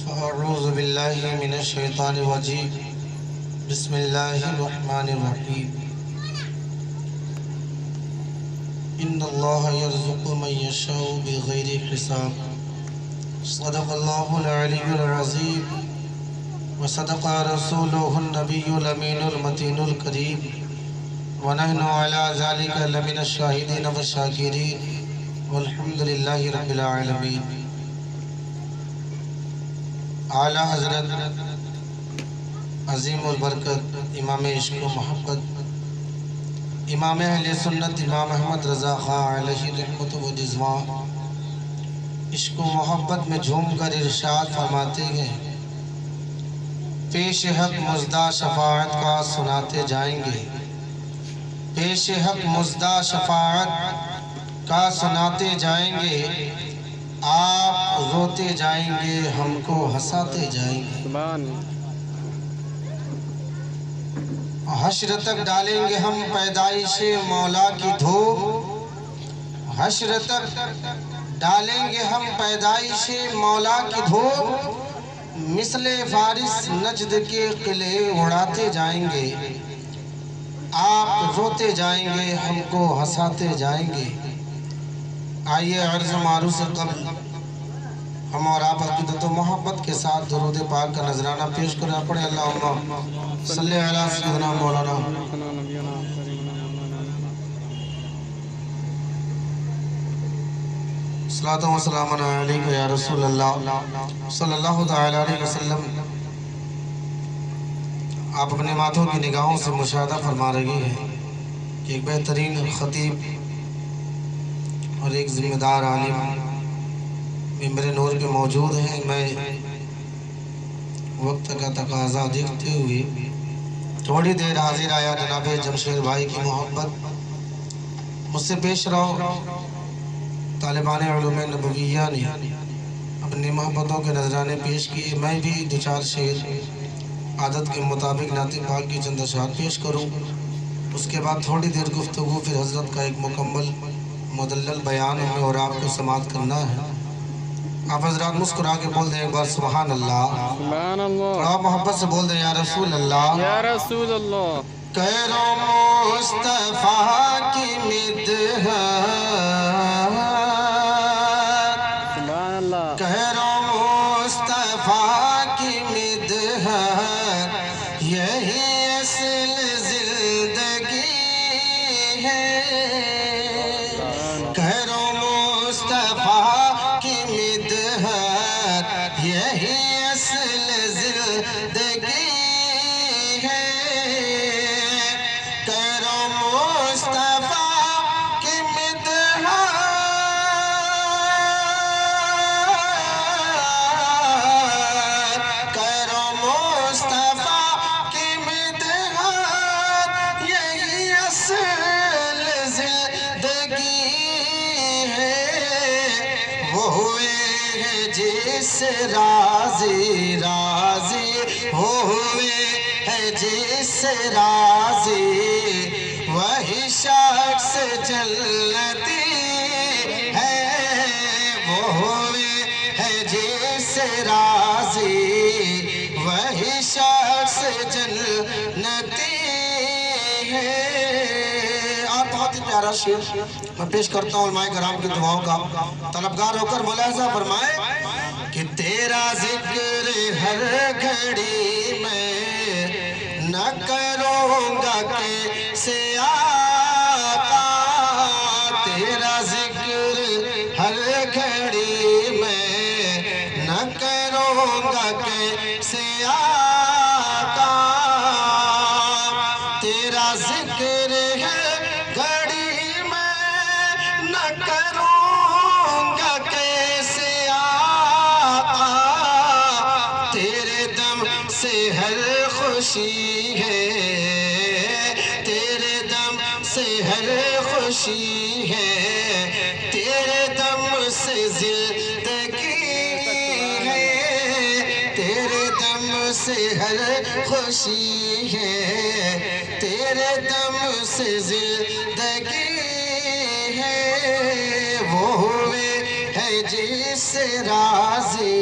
فأعوذ بالله من الشيطان الرجيم بسم الله الرحمن الرحيم إن الله يرزق من يشاء بغير حساب صدق الله العلي العظيم وصدق رسوله النبي الأمين المتين الكريم ونحن على ذلك لمن الشاهدين والشاكرين والحمد لله رب العالمين. اعلیٰ حضرت عظیم البرکت امام عشق و محبت امام اہل سنت امام احمد رضا خان علیہ رحمت و رضوان عشق و محبت میں جھوم کر ارشاد فرماتے ہیں، پیش حق مزدہ شفاعت کا سناتے جائیں گے، پیش حق مزدہ شفاعت کا سناتے جائیں گے، آپ روتے جائیں گے ہم کو ہنساتے جائیں گے، حشر تک ڈالیں گے ہم پیدائش مولا کی دھوپ، حشر تک ڈالیں گے ہم پیدائش مولا کی دھوپ، مثل فارس نجد کے قلعے اڑاتے جائیں گے، آپ روتے جائیں گے ہم کو ہنساتے جائیں گے. آئیے عرض معروف سے قبل ہم اور آپ عقیدت و محبت کے ساتھ درود پاک کا نذرانہ پیش کرنا پڑے. اللہم صلی علی سیدنا مولانا صلاۃ و سلام علیک یا رسول اللہ صلی اللہ تعالی علیہ وسلم. آپ اپنے ماتھوں کی نگاہوں سے مشاہدہ فرما رہے ہیں کہ ایک بہترین خطیب اور ایک ذمہ دار عالم ممبر نور پہ موجود ہیں. میں وقت کا تقاضا دیکھتے ہوئے تھوڑی دیر حاضر آیا. جناب جمشید بھائی کی محبت مجھ سے پیش رہو. طالبان علوم نبویہ نے اپنی محبتوں کے نذرانے پیش کیے. میں بھی دو چار شعر عادت کے مطابق نعت پاک کی چند اشعار پیش کروں. اس کے بعد تھوڑی دیر گفتگو، پھر حضرت کا ایک مکمل مدلل بیان ہمیں اور آپ کو سماعت کرنا ہے. آپ حضرات مسکرا کے بول دیں ایک بار سبحان اللہ. سبحان اللہ. آپ محبت سے بول دیں یا رسول اللہ. یا رسول اللہ. کہرو مصطفیٰ کی مدحت، سبحان اللہ. کہرو مصطفیٰ کی مدحت، یہی اصل زندگی ہے. کہرو مصطفیٰ کی مدحت، یہی اصل زندگی ہے. کہرو مصطفیٰ کی مدحت، کہرو مصطفیٰ کی مدحت، یہی اصل زندگی ہے. وہ ہوئے ہیں جس راضی راضی، وہ ہوئے ہیں جس راضی، وہی شخص جنتی ہے. وہ ہوئے ہیں جس راضی، وہی شخص جنتی ہے. اور بہت ہی پیارا شعر میں پیش کرتا ہوں علماء کرام کی دعاؤں کا طلبگار ہو کر ملاحظہ فرمائے کہ تیرا ذکر ہر گھڑی میں نہ کروں گا کیسے آقا. تیرا ذکر ہر گھڑی میں نہ کروں گا کیسے آقا. تیرا ذکر ہے گھڑی میں نہ کروں گا کیسے آقا. تیرے دم سے ہر خوشی ہے، تیرے دم سے ہر خوشی ہے، تیرے دم سے زندگی ہے. تیرے دم سے ہر خوشی ہے، تیرے دم سے زندگی ہے. وہ ہوئے ہیں جس راضی،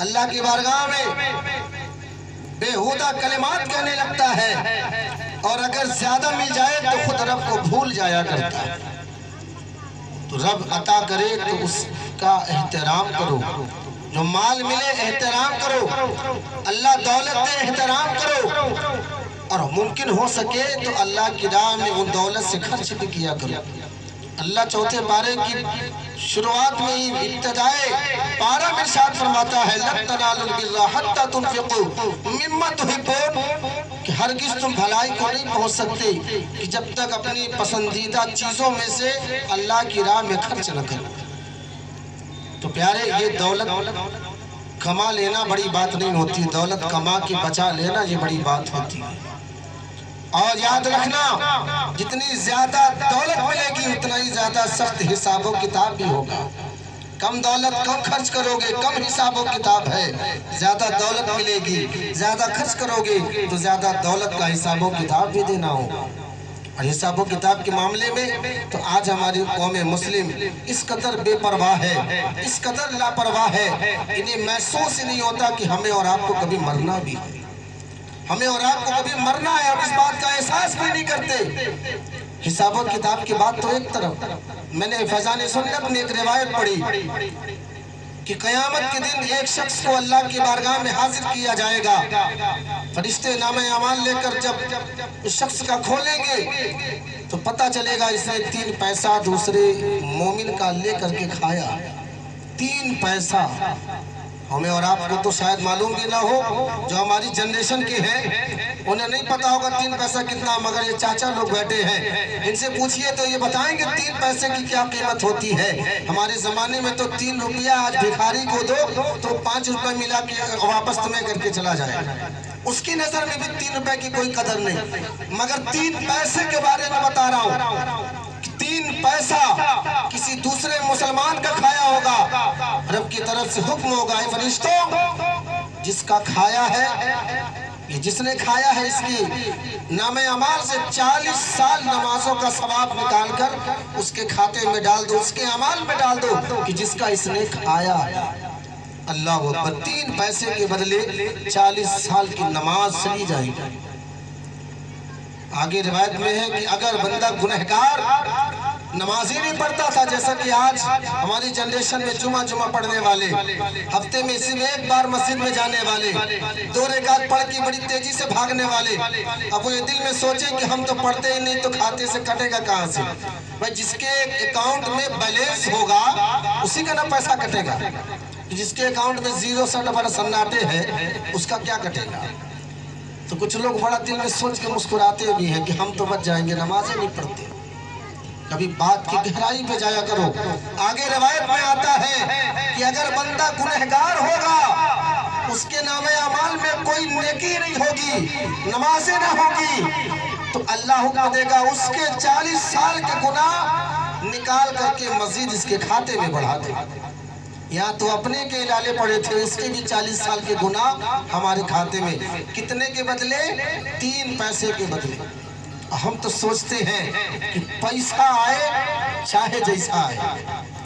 اللہ کی بارگاہ میں بےہودہ کلمات کہنے لگتا ہے، اور اگر زیادہ مل جائے تو خود رب کو بھول جایا کرتا ہے۔ تو رب عطا کرے تو اس کا احترام کرو، جو مال ملے احترام کرو، اللہ دولت دے احترام کرو، اور ممکن ہو سکے تو اللہ کی راہ میں ان دولت سے خرچ بھی کیا کرو۔ اللہ چوتھے پارے کی شروعات میں ہی ابتدائے پارہ میں ارشاد فرماتا ہے لَن تَنَالُوا الْبِرَّ حَتَّىٰ تُنْفِقُوا مِمَّا تُحِبُّونَ، کہ ہرگز تم بھلائی کو نہیں پہنچ سکتے کہ جب تک اپنی پسندیدہ چیزوں میں سے اللہ کی راہ میں خرچ نہ کرو۔ تو پیارے، یہ دولت کما لینا بڑی بات نہیں ہوتی، دولت کما کے بچا لینا یہ بڑی بات ہوتی ہے۔ اور یاد رکھنا، جتنی زیادہ دولت ملے گی اتنا ہی زیادہ سخت حساب و کتاب بھی ہوگا۔ کم دولت کم خرچ کرو گے کم حساب و کتاب ہے، زیادہ دولت ملے گی زیادہ خرچ کرو گے تو زیادہ دولت کا حساب و کتاب بھی دینا ہوگا۔ اور حساب و کتاب کے معاملے میں تو آج ہماری قوم مسلم اس قدر بے پرواہ ہے، اس قدر لاپرواہ ہے، انہیں محسوس ہی نہیں ہوتا کہ ہمیں اور آپ کو کبھی مرنا بھی ہے، ہمیں اور آپ کو کبھی مرنا ہے، اور اس بات کا احساس بھی نہیں کرتے۔ حساب و کتاب کی بات تو ایک طرف، میں نے فیضان سنت میں ایک روایت پڑھی کہ قیامت کے دن ایک شخص کو اللہ کی بارگاہ میں حاضر کیا جائے گا، فرشتے نامہ اعمال لے کر جب اس شخص کا کھولیں گے تو پتہ چلے گا اس نے 3 پیسہ دوسرے مومن کا لے کر کے کھایا۔ 3 پیسہ، ہمیں اور آپ کو تو شاید معلوم بھی نہ ہو، جو ہماری جنریشن کے ہیں انہیں نہیں پتا ہوگا 3 پیسہ کتنا، مگر یہ چاچا لوگ بیٹھے ہیں، ان سے پوچھئے تو یہ بتائیں گے 3 پیسے کی کیا قیمت ہوتی ہے۔ ہمارے زمانے میں تو 3 روپیہ آج بھکاری کو دو تو 5 روپے ملا کے واپس تمہیں کر کے چلا جائے، اس کی نظر میں بھی 3 روپے کی کوئی قدر نہیں، مگر 3 پیسے کے بارے میں بتا رہا ہوں۔ 3 پیسہ کسی دوسرے مسلمان کا کھایا ہوگا، رب کی طرف سے حکم ہوگا، اے فرشتوں، جس کا کھایا ہے، یہ جس نے کھایا ہے اس کی نام اعمال سے 40 سال نمازوں کا ثواب نکال کر اس کے کھاتے میں ڈال دو، اس کے اعمال میں ڈال دو کہ جس کا اس نے کھایا۔ اللہ اکبر، 3 پیسے کے بدلے 40 سال کی نماز چلی جائے گی۔ آگے روایت میں ہے کہ اگر بندہ گنہگار نماز ہی نہیں پڑھتا تھا، جیسا کہ آج ہماری جنریشن میں جمعہ پڑھنے والے، ہفتے میں صرف 1 بار مسجد میں جانے والے، 2 رکعت پڑھ کے بڑی تیزی سے بھاگنے والے، اب وہ یہ دل میں سوچیں کہ ہم تو پڑھتے ہی نہیں تو کھاتے سے کٹے گا کہاں سے؟ بھائی جس کے اکاؤنٹ میں بیلنس ہوگا اسی کا نہ پیسہ کٹے گا، جس کے اکاؤنٹ میں 0 سناٹے ہے اس کا کیا کٹے گا؟ تو کچھ لوگ بڑا دل میں سوچ کے مسکراتے بھی ہیں کہ ہم تو بچ جائیں گے، نمازیں نہیں پڑھتے۔ کبھی بات کی گہرائی پہ جایا کرو۔ آگے روایت میں آتا ہے کہ اگر بندہ گنہگار ہوگا، اس کے نام اعمال میں کوئی نیکی نہیں ہوگی، نمازیں نہ ہوگی، تو اللہ حکم دے گا اس کے 40 سال کے گناہ نکال کر کے مزید اس کے کھاتے میں بڑھا دے۔ یہاں تو اپنے کے لالے پڑے تھے، اس کے بھی 40 سال کے گناہ ہمارے کھاتے میں، کتنے کے بدلے؟ 3 پیسے کے بدلے۔ ہم تو سوچتے ہیں کہ پیسہ آئے چاہے جیسا آئے،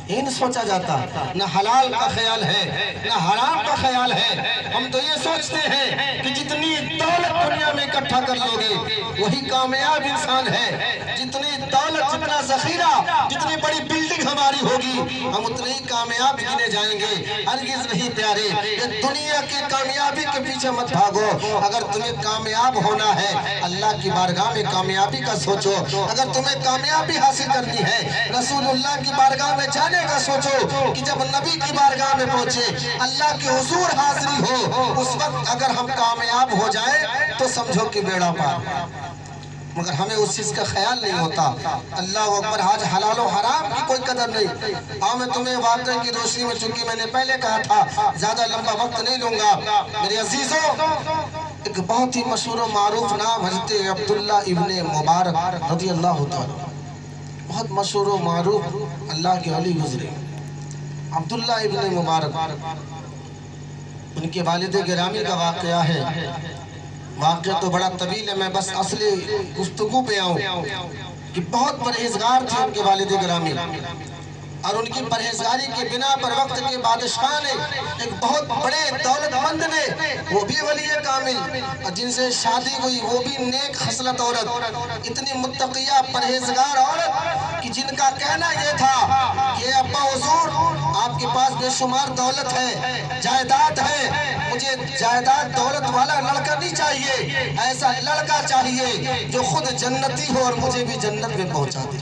یہ نہیں سوچا جاتا، نہ حلال کا خیال ہے نہ حرام کا خیال ہے۔ ہم تو یہ سوچتے ہیں کہ جتنی دولت دنیا میں اکٹھا کر لو گے وہی کامیاب انسان ہے، جتنی دولت جتنا ذخیرہ جتنی بڑی بلڈنگ ہماری ہوگی ہم اتنے ہی کامیاب گنے جائیں گے۔ ہرگز نہیں پیارے، یہ دنیا کی کامیابی کے پیچھے مت بھاگو، اگر تمہیں کامیاب ہونا ہے اللہ کی بارگاہ میں کامیابی کا سوچو، اگر تمہیں کامیابی حاصل کرنی ہے رسول اللہ کی بارگاہ میں جانے کا سوچو کہ جب نبی کی بارگاہ میں پہنچے اللہ کے حضور حاضری ہو، اس وقت اگر ہم کامیاب ہو جائیں تو سمجھو کہ بیڑا پار، مگر ہمیں اس چیز کا خیال نہیں ہوتا۔ اللہ اکبر، آج حلال و حرام کی کوئی قدر نہیں۔ میں تمہیں واقعے کی روشنی میں، چونکہ میں نے پہلے کہا تھا زیادہ لمبا وقت نہیں لوں گا میرے عزیزوں، ایک بہت ہی مشہور و معروف نام حضرت عبداللہ ابن مبارک رضی اللہ تعالیٰ، بہت مشہور و معروف اللہ کے ولی گزرے عبداللہ ابن مبارک، ان کے والد گرامی کا واقعہ ہے۔ واقعہ تو بڑا طویل ہے، میں بس اصلی گفتگو پہ آؤں کہ بہت پرہیزگار تھے ان کے والد گرامی، اور ان کی پرہیزگاری کے بنا پر وقت کے بادشاہ نے ایک بہت بڑے دولت مند نے وہ بھی ولی کامل اور جن سے شادی ہوئی وہ بھی نیک خصلت عورت اتنی متقیہ پرہیزگار عورت کہ جن کا کہنا یہ تھا کہ ابا حضور آپ کے پاس بے شمار دولت ہے جائیداد ہے مجھے جائیداد دولت والا لڑکا نہیں چاہیے ایسا لڑکا چاہیے جو خود جنتی ہو اور مجھے بھی جنت میں پہنچا دے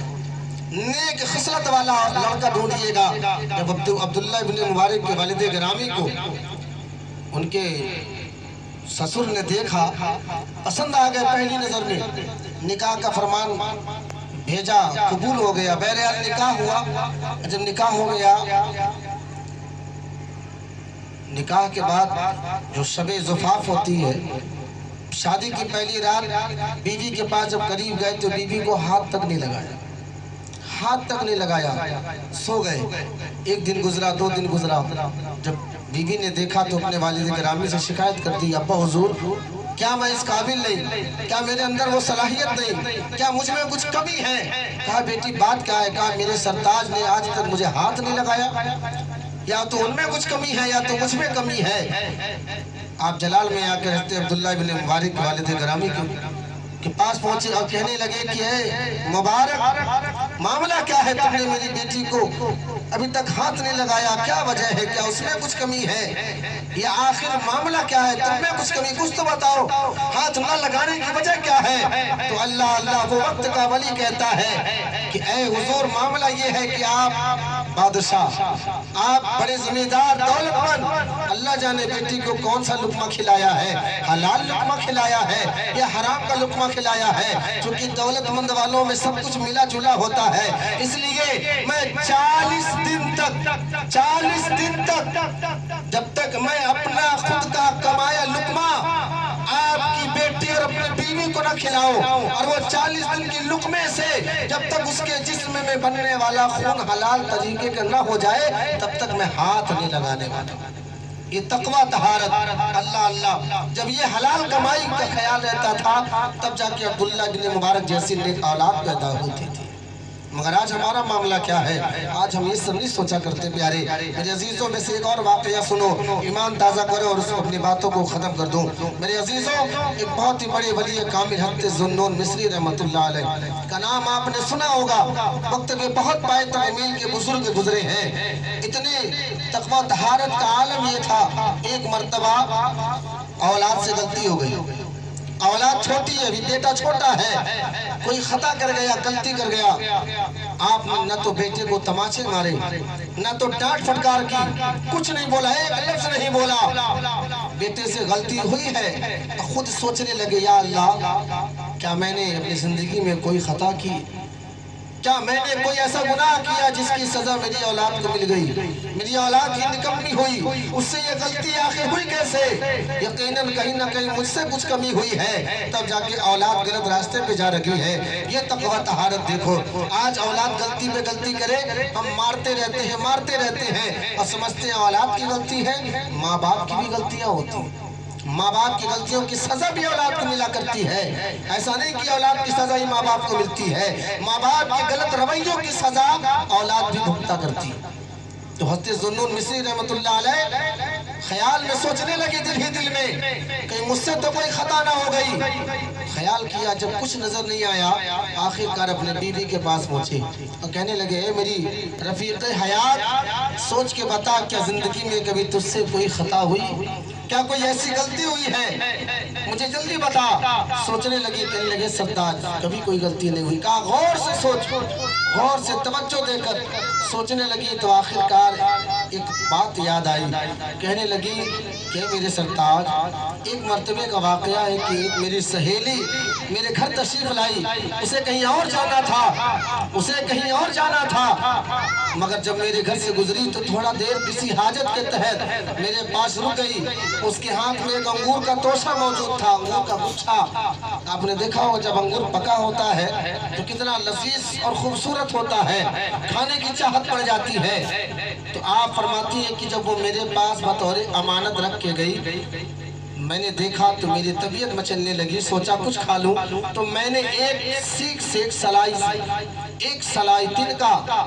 نیک خصلت والا لڑکا ڈھونڈیے گا جب عبداللہ ابن مبارک کے والد گرامی کو ان کے سسر نے دیکھا پسند آ گئے پہلی نظر میں نکاح کا فرمان بھیجا قبول ہو گیا بہرحال نکاح ہوا جب نکاح ہو گیا نکاح کے بعد جو شب زفاف ہوتی ہے شادی کی پہلی رات بیوی کے پاس جب قریب گئے تو بیوی کو ہاتھ تک نہیں لگایا سو گئے ایک دن گزرا دو دن گزرا جب بیوی نے دیکھا تو اپنے والد گرامی سے شکایت کر دی ابا حضور کیا میں اس قابل نہیں کیا میرے اندر وہ صلاحیت نہیں کیا مجھ میں کچھ کمی ہے کہا بیٹی بات کیا ہے کہا میرے سرتاج نے آج تک مجھے ہاتھ نہیں لگایا یا تو ان میں کچھ کمی ہے یا تو مجھ میں کمی ہے آپ جلال میں آ کے رہتے عبداللہ ابن مبارک والد گرامی کے پاس پہنچے اور کہنے لگے کہ اے مبارک معاملہ کیا ہے تم نے میری بیٹی کو ابھی تک ہاتھ نہیں لگایا کیا وجہ ہے کیا اس میں کچھ کمی ہے یہ آخر معاملہ کیا ہے تم میں کچھ کمی کچھ تو بتاؤ ہاتھ نہ لگانے کی وجہ کیا ہے تو اللہ وہ وقت کا ولی کہتا ہے کہ اے حضور معاملہ یہ ہے کہ آپ بادشاہ آپ بڑے زمیندار دولت مند اللہ جانے بیٹی کو کون سا لقمہ کھلایا ہے حلال لقمہ کھلایا ہے یا حرام کا لقمہ کھلایا ہے چونکہ دولت مند والوں میں سب کچھ ملا جلا ہوتا ہے اس لیے میں 40 دن تک جب تک میں اپنا خود کا کمایا لقمہ آپ کی بیٹی اور اپنے بیوی کو نہ کھلاؤں اور وہ 40 دن کی لقمے سے جب تک اس کے جسم میں بننے والا خون حلال طریقے کا نہ ہو جائے تب تک میں ہاتھ نہیں لگانے والا یہ تقوی طہارت اللہ جب یہ حلال کمائی کا خیال رہتا تھا تب جا کے عبداللہ بن مبارک جیسی نیک اولاد پیدا ہوتی تھی مگر آج ہمارا معاملہ کیا ہے آج ہم یہ سب نہیں سوچا کرتے پیارے میرے عزیزوں میں سے ایک اور واقعہ سنو ایمان تازہ کرو اور اس کو اپنی باتوں کو ختم کر دوں میرے عزیزوں ایک بہت ہی بڑے ولی کامل حضرت ذوالنون مصری رحمت اللہ علیہ کا نام آپ نے سنا ہوگا وقت کے بہت پائے تکمیل کے بزرگ گزرے ہیں اتنے تقوی طہارت کا عالم یہ تھا ایک مرتبہ اولاد سے غلطی ہو گئی اولاد چھوٹی ہے ابھی بیٹا چھوٹا ہے کوئی خطا کر گیا غلطی کر گیا آپ نے نہ تو بیٹے کو تماچے مارے نہ تو ڈانٹ پھٹکار کی کچھ نہیں بولا ایک لفظ نہیں بولا بیٹے سے غلطی ہوئی ہے خود سوچنے لگے یا اللہ کیا میں نے اپنی زندگی میں کوئی خطا کی کیا میں نے کوئی ایسا گناہ کیا جس کی سزا میری اولاد کو مل گئی میری اولاد کی نکمّی ہوئی اس سے یہ غلطی آخر ہوئی کیسے یقیناً کہیں نہ کہیں مجھ سے کچھ کمی ہوئی ہے تب جا کے اولاد غلط راستے پہ جا رہی ہے یہ تقوی طہارت دیکھو آج اولاد غلطی پہ غلطی کرے ہم مارتے رہتے ہیں اور سمجھتے ہیں اولاد کی غلطی ہے ماں باپ کی بھی غلطیاں ہوتی ہیں ماں باپ کی غلطیوں کی سزا بھی اولاد کو ملا کرتی ہے ایسا نہیں کہ اولاد کی سزا ہی ماں باپ کو ملتی ہے ماں باپ کی غلط رویوں کی سزا اولاد بھی بھگتا کرتی تو حضرت ذوالنون مصری رحمت اللہ علیہ خیال میں سوچنے لگے دل میں کہ مجھ سے تو کوئی خطا نہ ہو گئی خیال کیا جب کچھ نظر نہیں آیا آخر کار اپنے بیوی کے پاس پہنچے اور کہنے لگے اے میری رفیق حیات سوچ کے بتا کیا زندگی میں کبھی تجھ سے کوئی خطا ہوئی کیا کوئی ایسی غلطی ہوئی ہے مجھے جلدی بتا سوچنے لگے کہنے لگے سردار کبھی کوئی غلطی نہیں ہوئی کہا غور سے سوچ غور سے توجہ دے کر سوچنے لگی تو آخر کار ایک بات یاد آئی کہنے لگی کہ میرے سرتاج ایک مرتبہ کا واقعہ ہے کہ ایک میری سہیلی میرے گھر تشریف لائی اسے کہیں اور جانا تھا مگر جب میرے گھر سے گزری تو تھوڑا دیر کسی حاجت کے تحت میرے پاس رک گئی اس کے ہاتھ میں ایک انگور کا توشہ موجود تھا انگور کا گچھا آپ نے دیکھا ہو جب انگور پکا ہوتا ہے تو کتنا لذیذ اور خوبصورت ہوتا ہے کھانے کی چاہت پڑ جاتی ہے تو آپ فرماتی ہیں کہ جب وہ میرے پاس بطور امانت رکھ کے گئی میں نے دیکھا تو میری طبیعت مچلنے لگی سوچا کچھ کھا لوں تو میں نے ایک سیک سے ایک سلائی تن کا